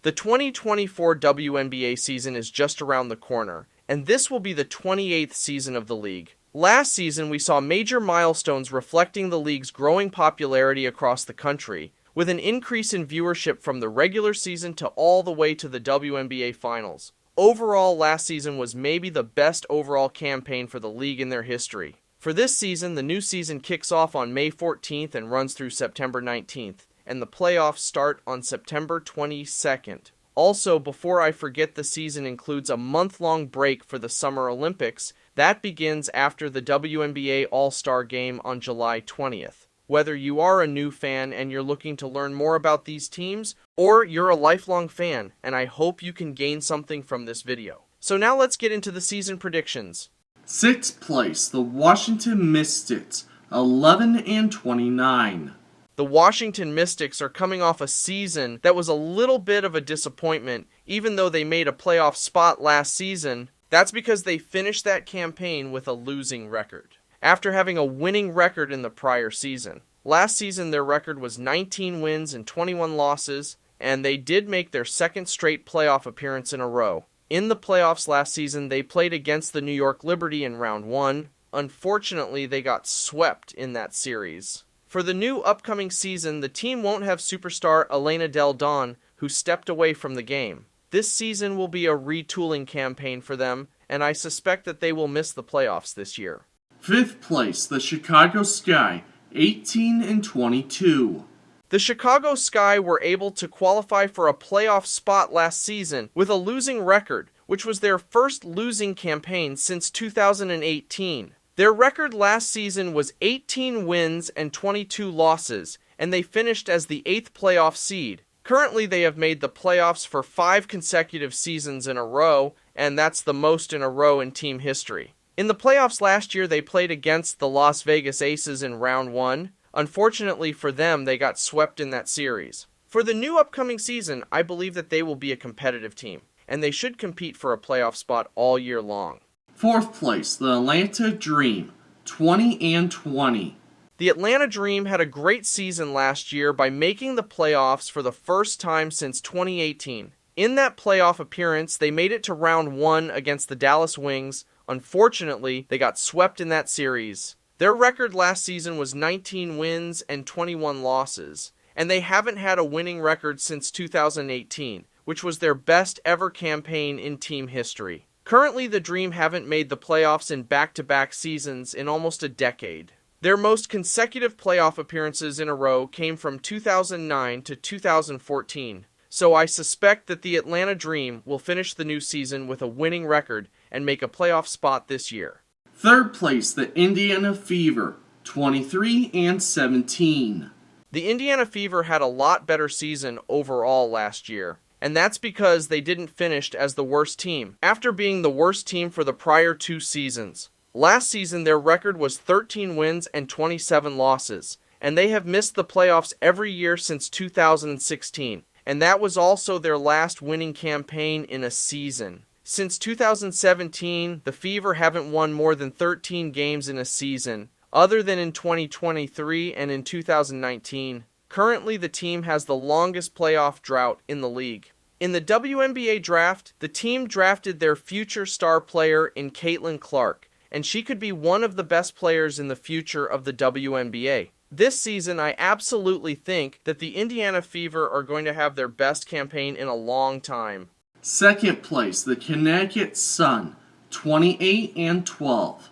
The 2024 WNBA season is just around the corner, and this will be the 28th season of the league. Last season, we saw major milestones reflecting the league's growing popularity across the country, with an increase in viewership from the regular season to all the way to the WNBA Finals. Overall, last season was maybe the best overall campaign for the league in their history. For this season, the new season kicks off on May 14th and runs through September 19th. And the playoffs start on September 22nd. Also, before I forget, the season includes a month-long break for the Summer Olympics. That begins after the WNBA All-Star Game on July 20th. Whether you are a new fan and you're looking to learn more about these teams, or you're a lifelong fan, and I hope you can gain something from this video. So now let's get into the season predictions. 6th place, the Washington Mystics, 11-29. The Washington Mystics are coming off a season that was a little bit of a disappointment, even though they made a playoff spot last season. That's because they finished that campaign with a losing record, after having a winning record in the prior season. Last season, their record was 19 wins and 21 losses, and they did make their second straight playoff appearance in a row. In the playoffs last season, they played against the New York Liberty in round 1. Unfortunately, they got swept in that series. For the new upcoming season, the team won't have superstar Elena Del Don, who stepped away from the game. This season will be a retooling campaign for them, and I suspect that they will miss the playoffs this year. 5th place, the Chicago Sky, 18-22. The Chicago Sky were able to qualify for a playoff spot last season with a losing record, which was their first losing campaign since 2018. Their record last season was 18 wins and 22 losses, and they finished as the 8th playoff seed. Currently, they have made the playoffs for 5 consecutive seasons in a row, and that's the most in a row in team history. In the playoffs last year, they played against the Las Vegas Aces in round 1. Unfortunately for them, they got swept in that series. For the new upcoming season, I believe that they will be a competitive team, and they should compete for a playoff spot all year long. 4th place, the Atlanta Dream, 20-20. The Atlanta Dream had a great season last year by making the playoffs for the first time since 2018. In that playoff appearance, they made it to round 1 against the Dallas Wings. Unfortunately, they got swept in that series. Their record last season was 19 wins and 21 losses, and they haven't had a winning record since 2018, which was their best ever campaign in team history. Currently, the Dream haven't made the playoffs in back-to-back seasons in almost a decade. Their most consecutive playoff appearances in a row came from 2009 to 2014, so I suspect that the Atlanta Dream will finish the new season with a winning record and make a playoff spot this year. 3rd place, the Indiana Fever, 23-17. The Indiana Fever had a lot better season overall last year, and that's because they didn't finish as the worst team, after being the worst team for the prior 2 seasons. Last season, their record was 13 wins and 27 losses, and they have missed the playoffs every year since 2016, and that was also their last winning campaign in a season. Since 2017, the Fever haven't won more than 13 games in a season, other than in 2023 and in 2019. Currently, the team has the longest playoff drought in the league. In the WNBA draft, the team drafted their future star player in Caitlin Clark, and she could be one of the best players in the future of the WNBA. This season, I absolutely think that the Indiana Fever are going to have their best campaign in a long time. 2nd place, the Connecticut Sun, 28-12.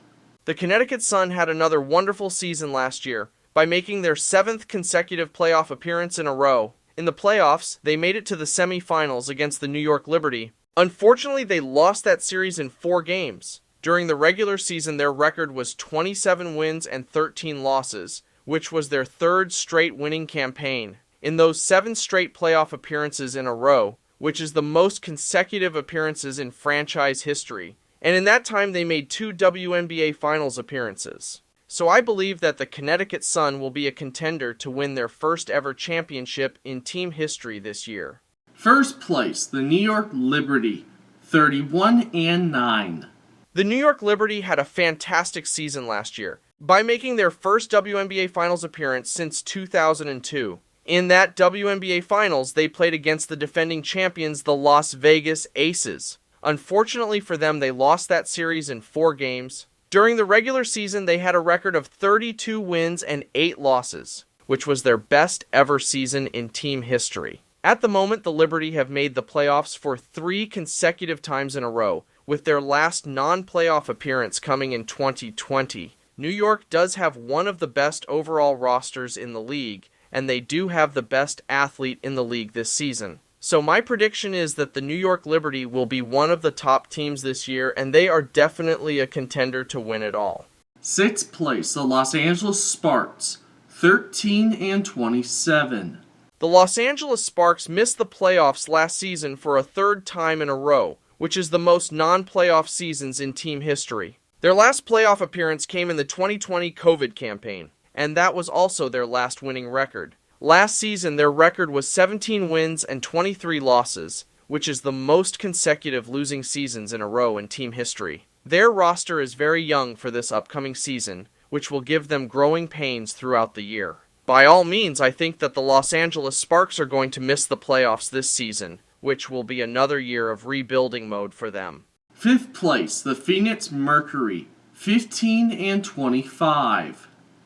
The Connecticut Sun had another wonderful season last year by making their 7th consecutive playoff appearance in a row. In the playoffs, they made it to the semifinals against the New York Liberty. Unfortunately, they lost that series in 4 games. During the regular season, their record was 27 wins and 13 losses, which was their 3rd straight winning campaign. In those 7 straight playoff appearances in a row, which is the most consecutive appearances in franchise history, and in that time they made 2 WNBA Finals appearances. So I believe that the Connecticut Sun will be a contender to win their first ever championship in team history this year. 1st place, the New York Liberty, 31-9. The New York Liberty had a fantastic season last year by making their first WNBA Finals appearance since 2002. In that WNBA Finals, they played against the defending champions, the Las Vegas Aces. Unfortunately for them, they lost that series in 4 games. During the regular season, they had a record of 32 wins and 8 losses, which was their best ever season in team history. At the moment, the Liberty have made the playoffs for 3 consecutive times in a row, with their last non-playoff appearance coming in 2020. New York does have one of the best overall rosters in the league, and they do have the best athlete in the league this season. So my prediction is that the New York Liberty will be one of the top teams this year, and they are definitely a contender to win it all. 6th place, the Los Angeles Sparks, 13-27. The Los Angeles Sparks missed the playoffs last season for a 3rd time in a row, which is the most non-playoff seasons in team history. Their last playoff appearance came in the 2020 COVID campaign, and that was also their last winning record. Last season, their record was 17 wins and 23 losses, which is the most consecutive losing seasons in a row in team history. Their roster is very young for this upcoming season, which will give them growing pains throughout the year. By all means, I think that the Los Angeles Sparks are going to miss the playoffs this season, which will be another year of rebuilding mode for them. 5th place, the Phoenix Mercury, 15-25.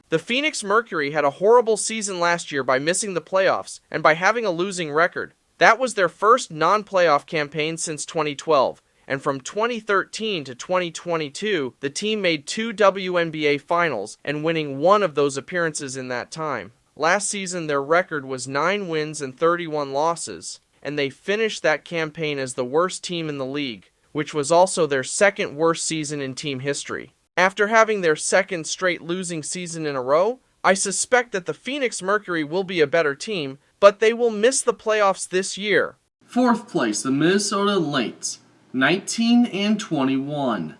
The Phoenix Mercury had a horrible season last year by missing the playoffs and by having a losing record. That was their first non-playoff campaign since 2012, and from 2013 to 2022, the team made 2 WNBA Finals and winning 1 of those appearances in that time. Last season, their record was 9 wins and 31 losses, and they finished that campaign as the worst team in the league, which was also their 2nd worst season in team history. After having their 2nd straight losing season in a row, I suspect that the Phoenix Mercury will be a better team, but they will miss the playoffs this year. 4th place, the Minnesota Lynx, 19-21.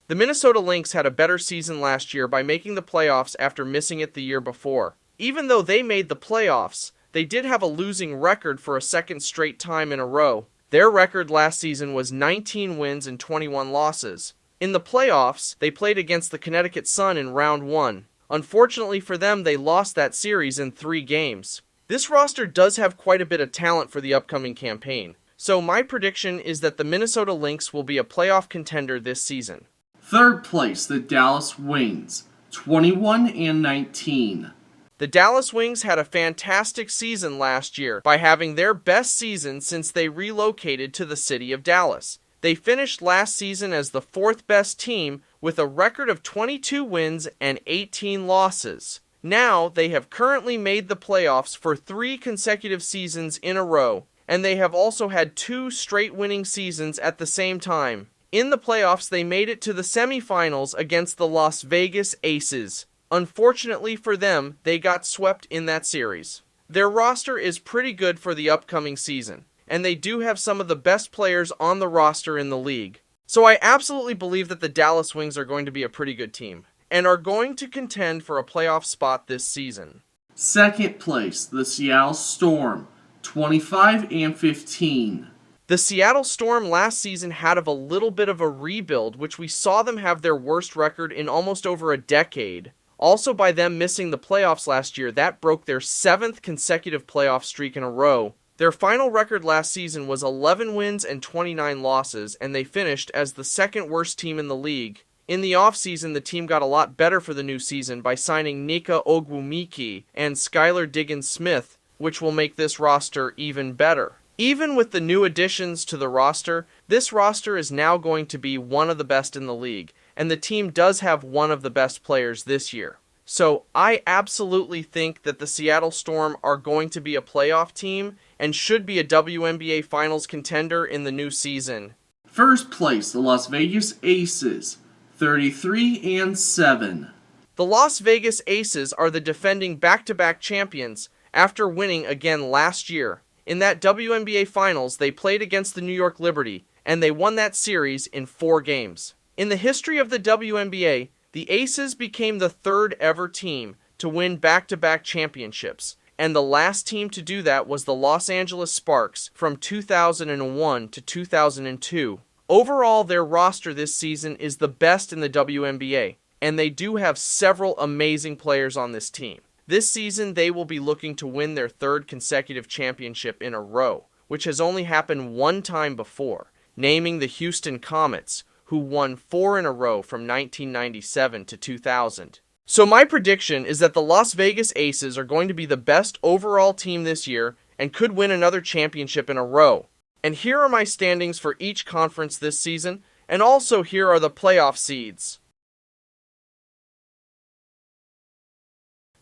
The Minnesota Lynx had a better season last year by making the playoffs after missing it the year before. Even though they made the playoffs, they did have a losing record for a 2nd straight time in a row. Their record last season was 19 wins and 21 losses. In the playoffs, they played against the Connecticut Sun in round 1. Unfortunately for them, they lost that series in 3 games. This roster does have quite a bit of talent for the upcoming campaign, so my prediction is that the Minnesota Lynx will be a playoff contender this season. 3rd place, the Dallas Wings, 21-19. The Dallas Wings had a fantastic season last year by having their best season since they relocated to the city of Dallas. They finished last season as the 4th best team with a record of 22 wins and 18 losses. Now, they have currently made the playoffs for 3 consecutive seasons in a row, and they have also had 2 straight winning seasons at the same time. In the playoffs, they made it to the semifinals against the Las Vegas Aces. Unfortunately for them, they got swept in that series. Their roster is pretty good for the upcoming season, and they do have some of the best players on the roster in the league. So I absolutely believe that the Dallas Wings are going to be a pretty good team, and are going to contend for a playoff spot this season. 2nd place, the Seattle Storm, 25-15. The Seattle Storm last season had a little bit of a rebuild, which we saw them have their worst record in almost over a decade. Also, by them missing the playoffs last year, that broke their 7th consecutive playoff streak in a row. Their final record last season was 11 wins and 29 losses, and they finished as the 2nd worst team in the league. In the offseason, the team got a lot better for the new season by signing Nika Ogwumike and Skylar Diggins-Smith, which will make this roster even better. Even with the new additions to the roster, this roster is now going to be one of the best in the league, and the team does have one of the best players this year. So I absolutely think that the Seattle Storm are going to be a playoff team and should be a WNBA Finals contender in the new season. 1st place, the Las Vegas Aces, 33-7. The Las Vegas Aces are the defending back-to-back champions after winning again last year. In that WNBA Finals, they played against the New York Liberty, and they won that series in 4 games. In the history of the WNBA, the Aces became the 3rd ever team to win back-to-back championships, and the last team to do that was the Los Angeles Sparks from 2001 to 2002. Overall, their roster this season is the best in the WNBA, and they do have several amazing players on this team. This season, they will be looking to win their third consecutive championship in a row, which has only happened one time before, naming the Houston Comets, who won 4 in a row from 1997 to 2000. So my prediction is that the Las Vegas Aces are going to be the best overall team this year and could win another championship in a row. And here are my standings for each conference this season, and also here are the playoff seeds.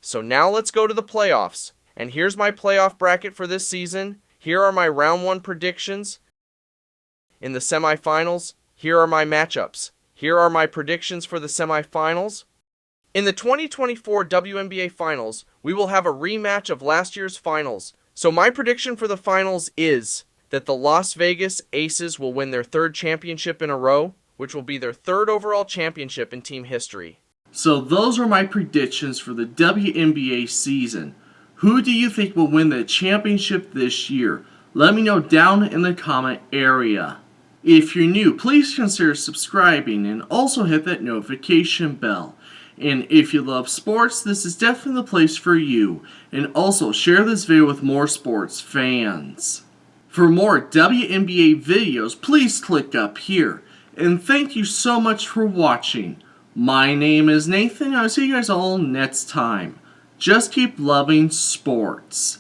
So now let's go to the playoffs. And here's my playoff bracket for this season. Here are my round 1 predictions. In the semifinals, here are my matchups. Here are my predictions for the semifinals. In the 2024 WNBA Finals, we will have a rematch of last year's finals. So my prediction for the finals is that the Las Vegas Aces will win their third championship in a row, which will be their third overall championship in team history. So those are my predictions for the WNBA season. Who do you think will win the championship this year? Let me know down in the comment area. If you're new, please consider subscribing and also hit that notification bell. And if you love sports, this is definitely the place for you. And also share this video with more sports fans. For more WNBA videos, please click up here. And thank you so much for watching. My name is Nathan, and I'll see you guys all next time. Just keep loving sports.